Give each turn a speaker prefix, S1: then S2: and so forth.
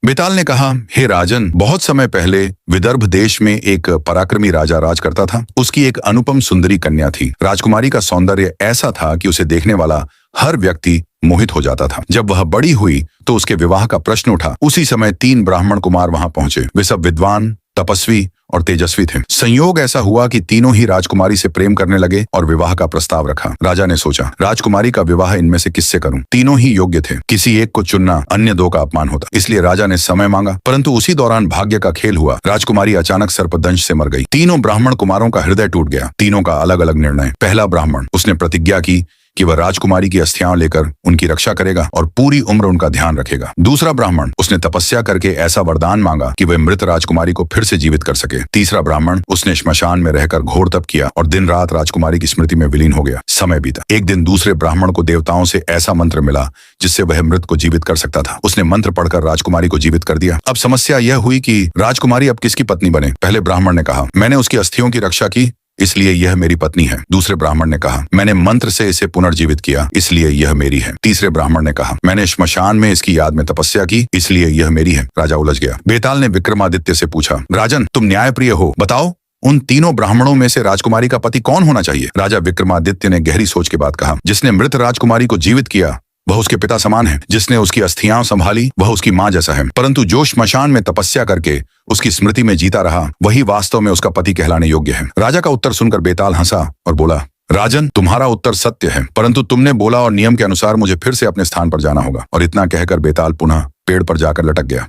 S1: बेताल ने कहा, हे राजन, बहुत समय पहले विदर्भ देश में एक पराक्रमी राजा राज करता था। उसकी एक अनुपम सुंदरी कन्या थी। राजकुमारी का सौंदर्य ऐसा था कि उसे देखने वाला हर व्यक्ति मोहित हो जाता था। जब वह बड़ी हुई तो उसके विवाह का प्रश्न उठा। उसी समय 3 ब्राह्मण कुमार वहां पहुंचे। वे सब विद्वान, तपस्वी और तेजस्वी थे। संयोग ऐसा हुआ कि तीनों ही राजकुमारी से प्रेम करने लगे और विवाह का प्रस्ताव रखा। राजा ने सोचा, राजकुमारी का विवाह इनमें से किससे करूं? तीनों ही योग्य थे। किसी एक को चुनना अन्य 2 का अपमान होता, इसलिए राजा ने समय मांगा। परंतु उसी दौरान भाग्य का खेल हुआ। राजकुमारी अचानक सर्पदंश से मर गई। तीनों ब्राह्मण कुमारों का हृदय टूट गया। तीनों का अलग अलग निर्णय। पहला ब्राह्मण, उसने प्रतिज्ञा की कि वह राजकुमारी की अस्थियां लेकर उनकी रक्षा करेगा और पूरी उम्र उनका ध्यान रखेगा। दूसरा ब्राह्मण, उसने तपस्या करके ऐसा वरदान मांगा कि वह मृत राजकुमारी को फिर से जीवित कर सके। तीसरा ब्राह्मण, उसने श्मशान में रहकर घोर तप किया और दिन रात राजकुमारी की स्मृति में विलीन हो गया। समय बीता। एक दिन दूसरे ब्राह्मण को देवताओं से ऐसा मंत्र मिला जिससे वह मृत को जीवित कर सकता था। उसने मंत्र पढ़कर राजकुमारी को जीवित कर दिया। अब समस्या यह हुई कि राजकुमारी अब किसकी पत्नी बने? पहले ब्राह्मण ने कहा, मैंने उसकी अस्थियों की रक्षा की, इसलिए यह मेरी पत्नी है। दूसरे ब्राह्मण ने कहा, मैंने मंत्र से इसे पुनर्जीवित किया, इसलिए यह मेरी है। तीसरे ब्राह्मण ने कहा, मैंने श्मशान में इसकी याद में तपस्या की, इसलिए यह मेरी है। राजा उलझ गया। बेताल ने विक्रमादित्य से पूछा, राजन, तुम न्यायप्रिय हो, बताओ उन तीनों ब्राह्मणों में से राजकुमारी का पति कौन होना चाहिए? राजा विक्रमादित्य ने गहरी सोच के बाद कहा, जिसने मृत राजकुमारी को जीवित किया वह उसके पिता समान है। जिसने उसकी अस्थियां संभाली वह उसकी मां जैसा है। परंतु जो श्मशान में तपस्या करके उसकी स्मृति में जीता रहा वही वास्तव में उसका पति कहलाने योग्य है। राजा का उत्तर सुनकर बेताल हंसा और बोला, राजन, तुम्हारा उत्तर सत्य है, परंतु तुमने बोला और नियम के अनुसार मुझे फिर से अपने स्थान पर जाना होगा। और इतना कहकर बेताल पुनः पेड़ पर जाकर लटक गया।